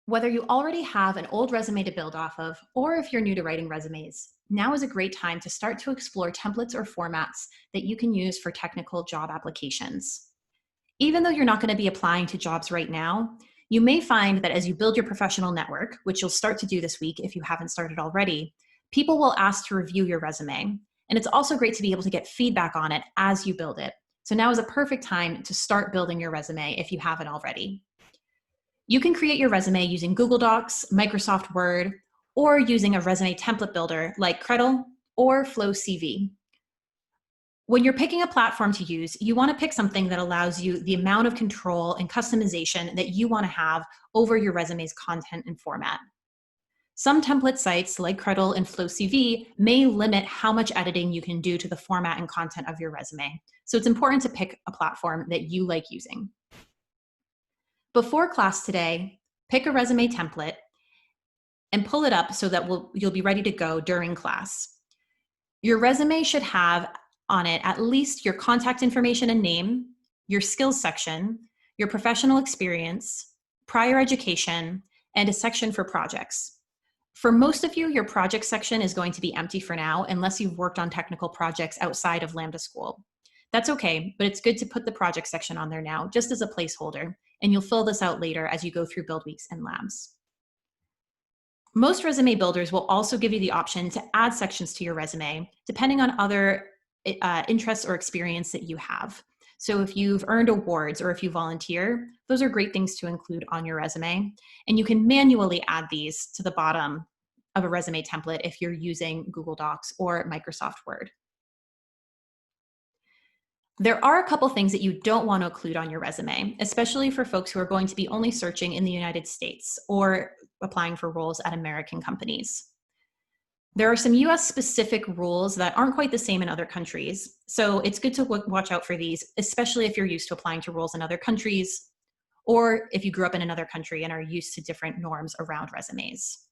Whether you already have an old resume to build off of, or if you're new to writing resumes, now is a great time to start to explore templates or formats that you can use for technical job applications. Even though you're not going to be applying to jobs right now, you may find that as you build your professional network, which you'll start to do this week if you haven't started already, people will ask to review your resume. And it's also great to be able to get feedback on it as you build it. So now is a perfect time to start building your resume if you haven't already. You can create your resume using Google Docs, Microsoft Word, or using a resume template builder like Credle or FlowCV. When you're picking a platform to use, you want to pick something that allows you the amount of control and customization that you want to have over your resume's content and format. Some template sites like Credle and FlowCV may limit how much editing you can do to the format and content of your resume. So it's important to pick a platform that you like using. Before class today, pick a resume template and pull it up so that you'll be ready to go during class. Your resume should have on it at least your contact information and name, your skills section, your professional experience, prior education, and a section for projects. For most of you, your project section is going to be empty for now unless you've worked on technical projects outside of Lambda School. That's okay, but it's good to put the project section on there now just as a placeholder, and you'll fill this out later as you go through build weeks and labs. Most resume builders will also give you the option to add sections to your resume, depending on other interests or experience that you have. So if you've earned awards or if you volunteer, those are great things to include on your resume. And you can manually add these to the bottom of a resume template if you're using Google Docs or Microsoft Word. There are a couple things that you don't want to include on your resume, especially for folks who are going to be only searching in the United States or applying for roles at American companies. There are some US specific rules that aren't quite the same in other countries, so it's good to watch out for these, especially if you're used to applying to roles in other countries, or if you grew up in another country and are used to different norms around resumes.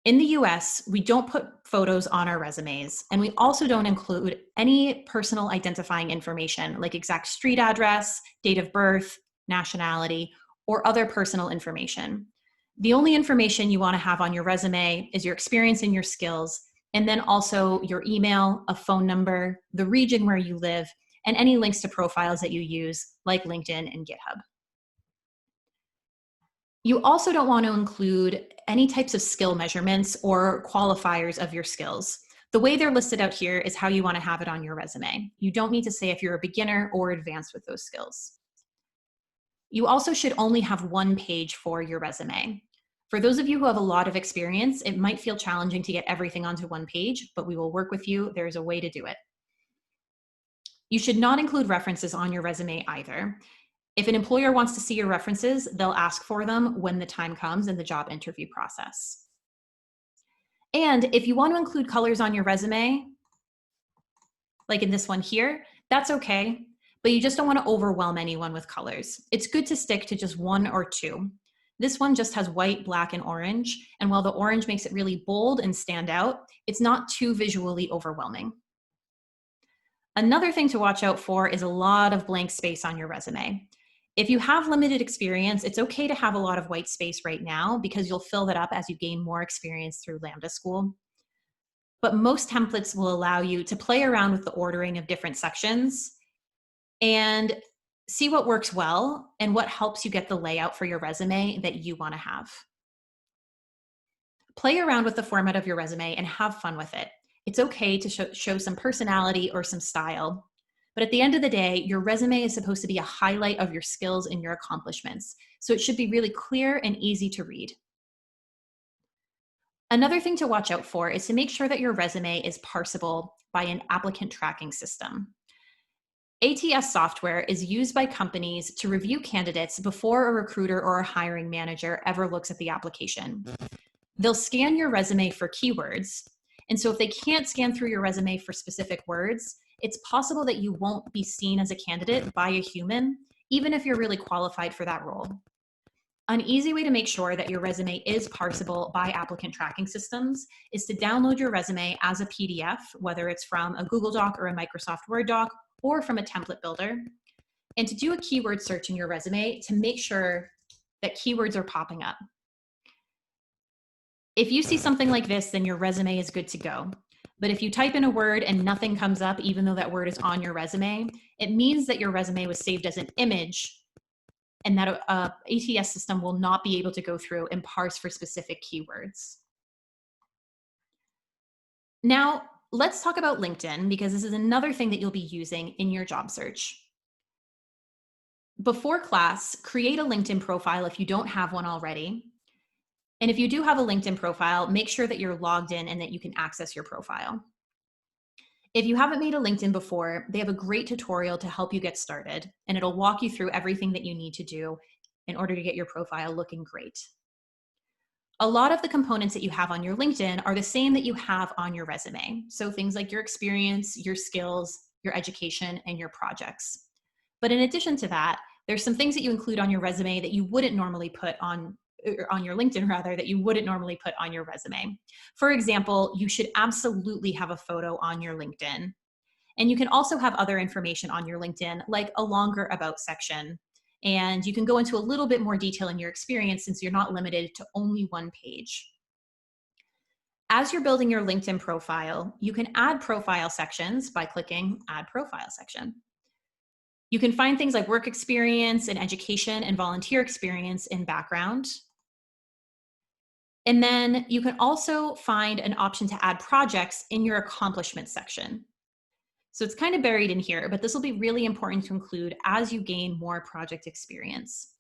In the US, we don't put photos on our resumes, and we also don't include any personal identifying information like exact street address, date of birth, nationality, or other personal information. The only information you want to have on your resume is your experience and your skills, and then also your email, a phone number, the region where you live, and any links to profiles that you use like LinkedIn and GitHub. You also don't want to include any types of skill measurements or qualifiers of your skills. The way they're listed out here is how you want to have it on your resume. You don't need to say if you're a beginner or advanced with those skills. You also should only have one page for your resume. For those of you who have a lot of experience, it might feel challenging to get everything onto one page, but we will work with you. There's a way to do it. You should not include references on your resume either. If an employer wants to see your references, they'll ask for them when the time comes in the job interview process. And if you want to include colors on your resume, like in this one here, that's okay, but you just don't want to overwhelm anyone with colors. It's good to stick to just one or two. This one just has white, black, and orange, and while the orange makes it really bold and stand out, it's not too visually overwhelming. Another thing to watch out for is a lot of blank space on your resume. If you have limited experience, it's okay to have a lot of white space right now because you'll fill that up as you gain more experience through Lambda School. But most templates will allow you to play around with the ordering of different sections and see what works well and what helps you get the layout for your resume that you want to have. Play around with the format of your resume and have fun with it. It's okay to show some personality or some style. But at the end of the day, your resume is supposed to be a highlight of your skills and your accomplishments. So it should be really clear and easy to read. Another thing to watch out for is to make sure that your resume is parsable by an applicant tracking system. ATS software is used by companies to review candidates before a recruiter or a hiring manager ever looks at the application. They'll scan your resume for keywords. And so if they can't scan through your resume for specific words, it's possible that you won't be seen as a candidate by a human, even if you're really qualified for that role. An easy way to make sure that your resume is parsable by applicant tracking systems is to download your resume as a PDF, whether it's from a Google Doc or a Microsoft Word doc, or from a template builder, and to do a keyword search in your resume to make sure that keywords are popping up. If you see something like this, then your resume is good to go. But if you type in a word and nothing comes up, even though that word is on your resume, it means that your resume was saved as an image and that a ATS system will not be able to go through and parse for specific keywords. Now, let's talk about LinkedIn, because this is another thing that you'll be using in your job search. Before class, create a LinkedIn profile if you don't have one already. And if you do have a LinkedIn profile, make sure that you're logged in and that you can access your profile. If you haven't made a LinkedIn before, they have a great tutorial to help you get started, and it'll walk you through everything that you need to do in order to get your profile looking great. A lot of the components that you have on your LinkedIn are the same that you have on your resume. So things like your experience, your skills, your education, and your projects. But in addition to that, there's some things that you include on your resume that you wouldn't normally put on your LinkedIn rather, that you wouldn't normally put on your resume. For example, you should absolutely have a photo on your LinkedIn. And you can also have other information on your LinkedIn, like a longer about section. And you can go into a little bit more detail in your experience since you're not limited to only one page. As you're building your LinkedIn profile, you can add profile sections by clicking Add Profile Section. You can find things like work experience and education and volunteer experience in background. And then you can also find an option to add projects in your accomplishments section. So it's kind of buried in here, but this will be really important to include as you gain more project experience.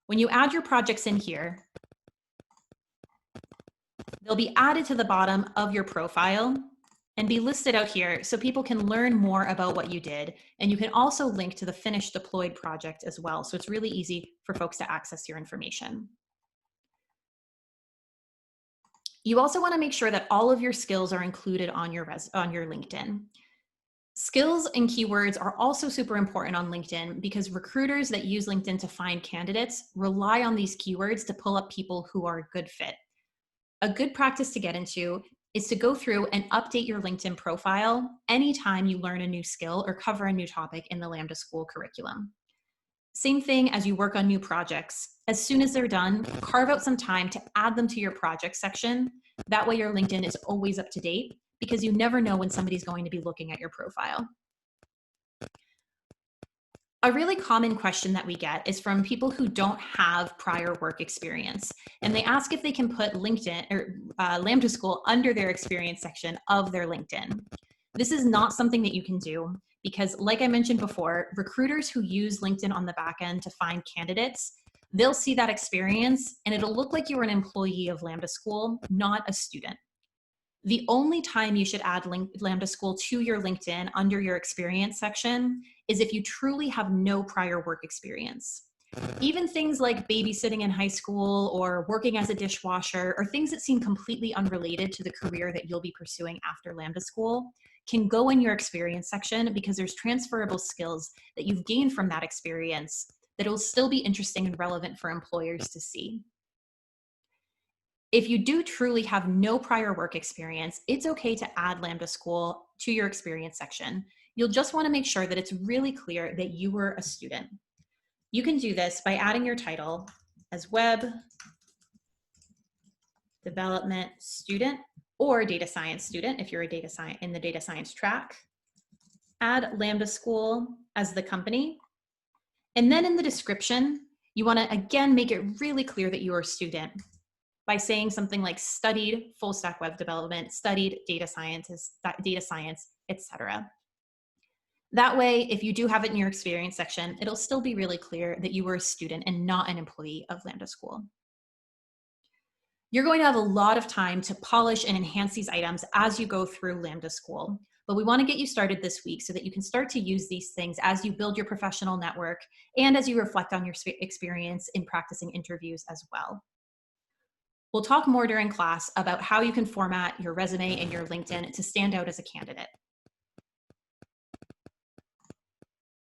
When you add your projects in here, they'll be added to the bottom of your profile and be listed out here so people can learn more about what you did. And you can also link to the finished deployed project as well. So it's really easy for folks to access your information. You also want to make sure that all of your skills are included on your LinkedIn. Skills and keywords are also super important on LinkedIn because recruiters that use LinkedIn to find candidates rely on these keywords to pull up people who are a good fit. A good practice to get into is to go through and update your LinkedIn profile anytime you learn a new skill or cover a new topic in the Lambda School curriculum. Same thing as you work on new projects. As soon as they're done, carve out some time to add them to your project section. That way your LinkedIn is always up to date because you never know when somebody's going to be looking at your profile. A really common question that we get is from people who don't have prior work experience, and they ask if they can put LinkedIn or Lambda School under their experience section of their LinkedIn. This is not something that you can do because, like I mentioned before, recruiters who use LinkedIn on the back end to find candidates, they'll see that experience and it'll look like you're an employee of Lambda School, not a student. The only time you should add Lambda School to your LinkedIn under your experience section is if you truly have no prior work experience. Even things like babysitting in high school or working as a dishwasher or things that seem completely unrelated to the career that you'll be pursuing after Lambda School can go in your experience section because there's transferable skills that you've gained from that experience that will still be interesting and relevant for employers to see. If you do truly have no prior work experience, it's okay to add Lambda School to your experience section. You'll just want to make sure that it's really clear that you were a student. You can do this by adding your title as web development student or data science student if you're in the data science track. Add Lambda School as the company. And then in the description, you want to again make it really clear that you're a student by saying something like studied full stack web development, studied data science, etc. That way, if you do have it in your experience section, it'll still be really clear that you were a student and not an employee of Lambda School. You're going to have a lot of time to polish and enhance these items as you go through Lambda School, but we want to get you started this week so that you can start to use these things as you build your professional network and as you reflect on your experience in practicing interviews as well. We'll talk more during class about how you can format your resume and your LinkedIn to stand out as a candidate.